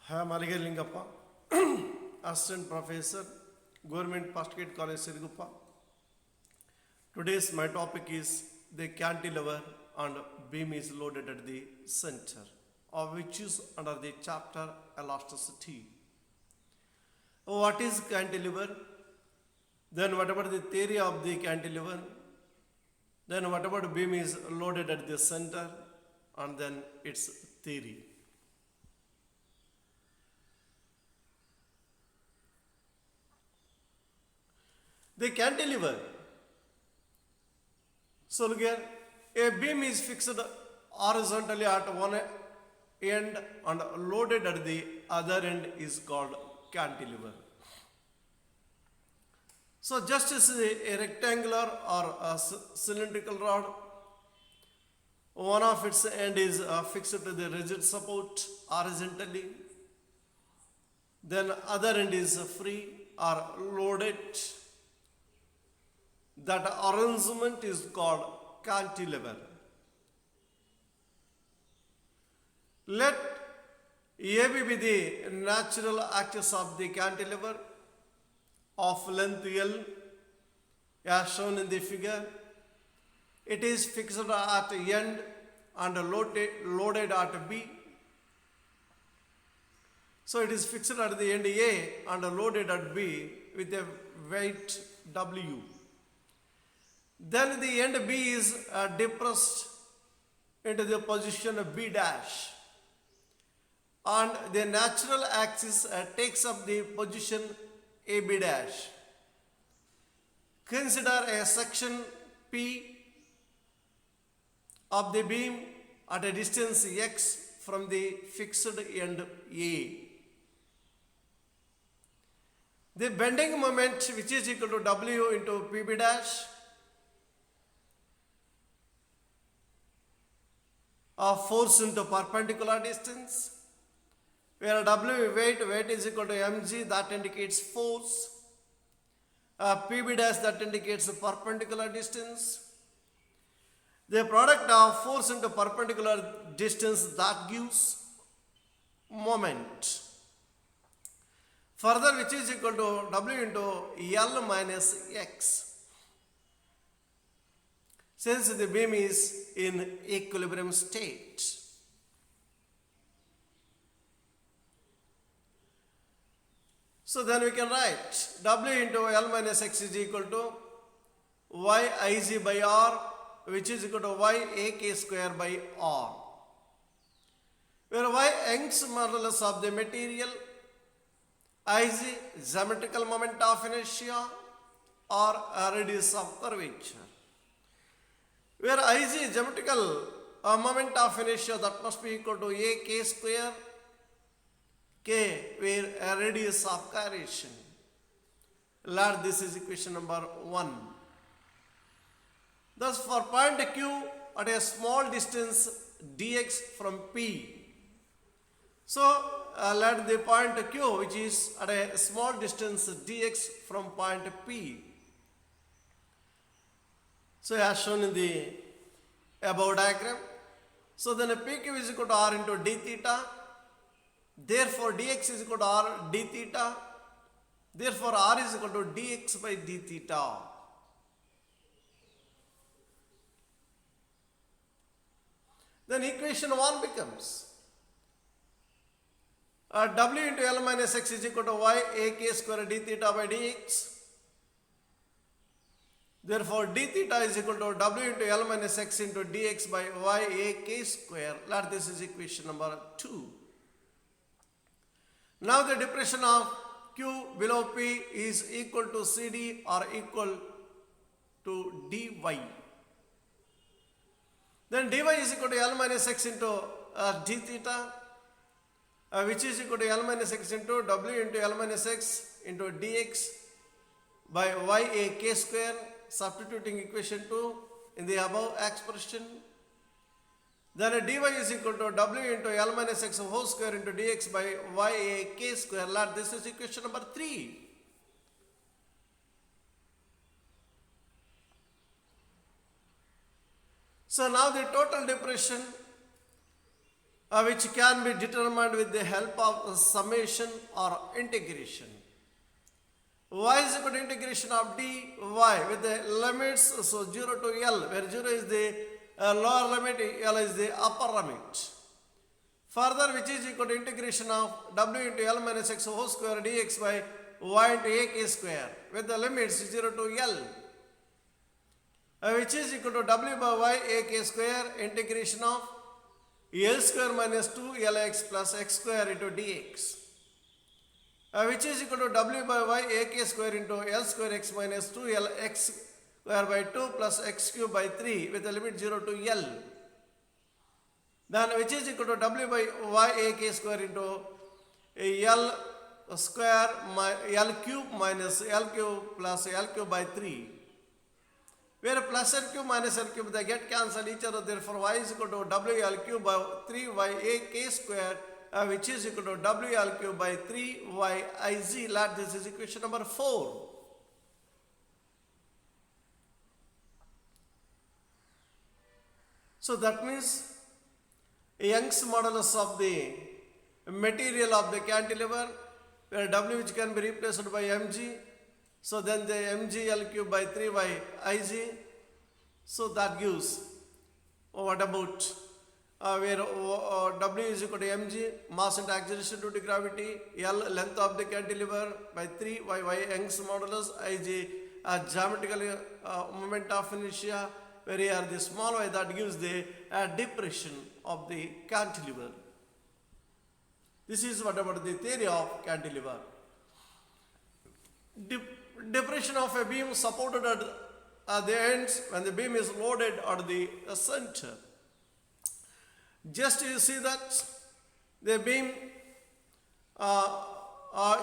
I am Aligar Lingappa, Assistant Professor, Government Postgrad College, Siriguppa. Today's my topic is the cantilever and beam is loaded at the center, of which is under the chapter elasticity. What is cantilever? Then what about the theory of the cantilever? Then what about beam is loaded at the center, and then its theory. The cantilever. So look here, a beam is fixed horizontally at one end and loaded at the other end is called cantilever. So just as a rectangular or a cylindrical rod, one of its end is fixed to the rigid support horizontally, then other end is free or loaded. That arrangement is called cantilever. Let AB be the natural axis of the cantilever of length L as shown in the figure. It is fixed at end and loaded at B. So it is fixed at the end A and loaded at B with a weight W. Then the end B is depressed into the position of B dash, and the natural axis takes up the position AB dash. Consider a section P of the beam at a distance x from the fixed end A. The bending moment, which is equal to W into PB dash, of force into perpendicular distance, where W weight is equal to mg, that indicates force, PB dash that indicates perpendicular distance. The product of force into perpendicular distance that gives moment. Further, which is equal to W into L minus x. Since the beam is in equilibrium state. So then we can write W into L minus x is equal to y Ig by R, which is equal to y AK square by R, where y Young's modulus of the material, Ig geometrical moment of inertia or radius of curvature. Where I is geometrical moment of inertia, that must be equal to A k square, k where a radius of gyration. Let this is equation number 1. Thus for point Q at a small distance dx from P. So let the point Q, which is at a small distance dx from point P. So as shown in the above diagram. So then PQ is equal to R into d theta. Therefore dx is equal to R d theta. Therefore R is equal to dx by d theta. Then equation 1 becomes W into L minus x is equal to y AK square d theta by dx. Therefore, d theta is equal to W into L minus x into dx by y A k square. Let this is equation number 2. Now the depression of Q below P is equal to CD or equal to dy. Then dy is equal to L minus x into d theta, which is equal to L minus x into W into L minus x into dx by y A k square. Substituting equation 2 in the above expression, then dy is equal to W into L minus x whole square into dx by y A k square. Let this is equation number 3. So now the total depression which can be determined with the help of summation or integration. Y is equal to integration of dy with the limits, so 0 to L, where 0 is the lower limit, L is the upper limit. Further, which is equal to integration of w into L minus x whole square dx by y into a k square with the limits 0 to L, which is equal to w by y a k square integration of L square minus 2 Lx plus x square into dx, which is equal to w by y a k square into L square x minus 2 Lx square by 2 plus x cube by 3 with the limit 0 to L. Then which is equal to w by y a k square into L square L cube minus L cube plus L cube by 3. Where plus L cube minus L cube they get cancelled each other, therefore y is equal to w L cube by 3 y a k square, which is equal to w L cube by 3 y I z. Let this is equation number 4. So that means Young's modulus of the material of the cantilever, where w which can be replaced by mg, so then the mg L cube by 3 y I z. So that gives, what about where w is equal to mg, mass into acceleration due to gravity, L length of the cantilever by 3 y Young's modulus, I z geometrical moment of inertia, where here the small y that gives the depression of the cantilever. This is what about the theory of cantilever. Depression of a beam supported at the ends when the beam is loaded at the center. Just you see that the beam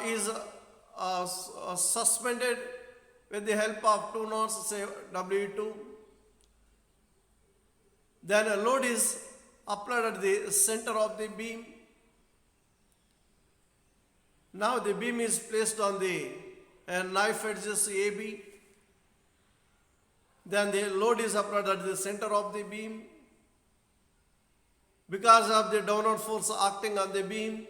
is suspended with the help of two knots, say W2. Then a load is applied at the center of the beam. Now the beam is placed on the knife edges AB. Then the load is applied at the center of the beam. Because of the downward force acting on the beam,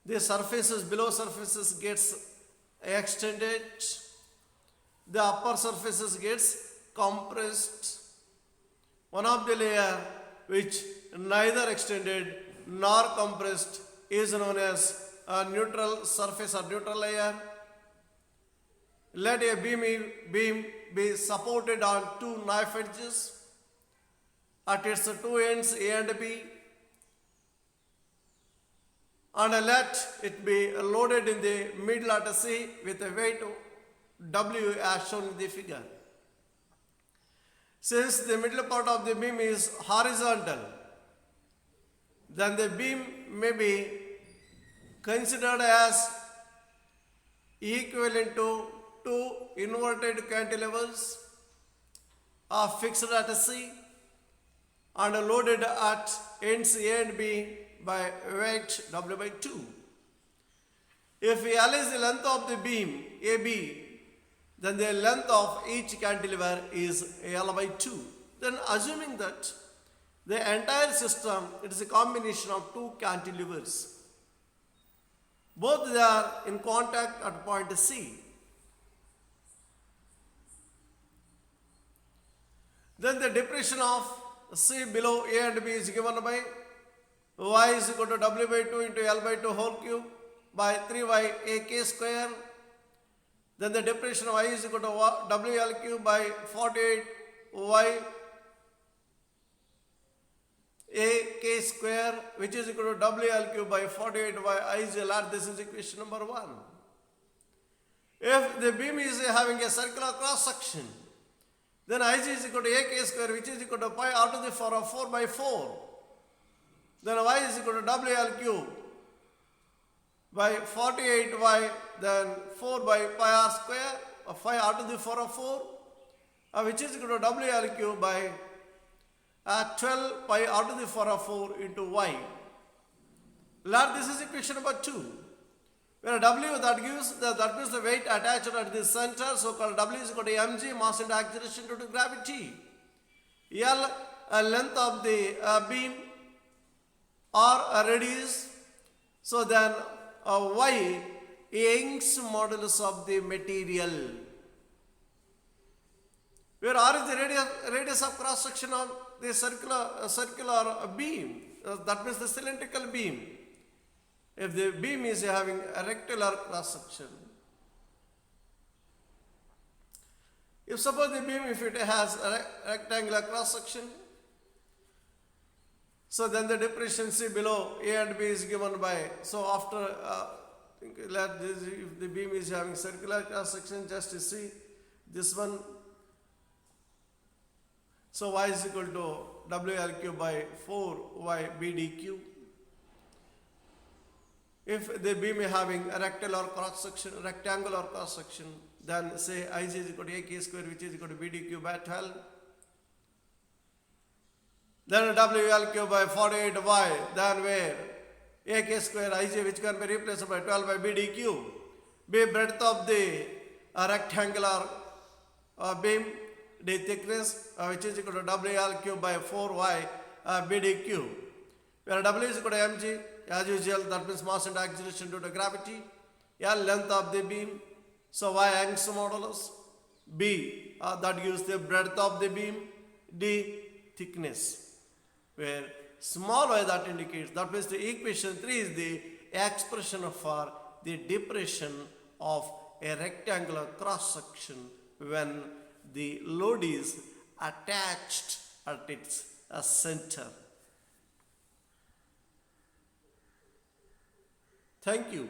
the surfaces, below surfaces gets extended, the upper surfaces gets compressed. One of the layer which neither extended nor compressed is known as a neutral surface or neutral layer. Let a beam be supported on two knife edges at its two ends A and B, and let it be loaded in the middle at C with a weight W as shown in the figure. Since the middle part of the beam is horizontal, then the beam may be considered as equivalent to two inverted cantilevers are fixed at C and loaded at ends A and B by weight W by 2. If L is the length of the beam AB, then the length of each cantilever is L by 2. Then assuming that the entire system, it is a combination of two cantilevers. Both they are in contact at point C. Then the depression of C below A and B is given by y is equal to W by 2 into L by 2 whole cube by 3y a k square. Then the depression of y is equal to W L cube by 48y a k square, which is equal to W L cube by 48y I z. This is equation number 1. If the beam is having a circular cross section, then Ig is equal to a k square, which is equal to pi r to the power of 4 by 4. Then y is equal to W L cube by 48y, then 4 by pi r square, or pi r to the power of 4, which is equal to W L cube by 12 pi r to the power of 4 into y. Let this is equation number 2. Where W that gives the weight attached at the center, so called W is equal to mg, mass into acceleration due to gravity. L length of the beam or radius. So then y Young's modulus of the material, where r is the radius of cross section of the circular beam. That means the cylindrical beam. If the beam is having a rectangular cross section, if suppose the beam, if it has a rectangular cross section, so then the depression C below A and B is given by, so after let this, if the beam is having circular cross section, just see this one. So y is equal to WL cube by 4y BDQ. If the beam is having a rectangular cross section, then say Ij is equal to AK square, which is equal to BDQ by 12. Then WL cube by 48y, then where AK square Ij, which can be replaced by 12 by BDQ, be breadth of the rectangular beam, the thickness, which is equal to WL cube by 4y BDQ, where W is equal to mg, as usual, that means mass and acceleration due to gravity. L length of the beam, so y Young's modulus. B that gives the breadth of the beam. D thickness, where small y that indicates, that means the equation 3 is the expression for the depression of a rectangular cross section when the load is attached at its center. Thank you.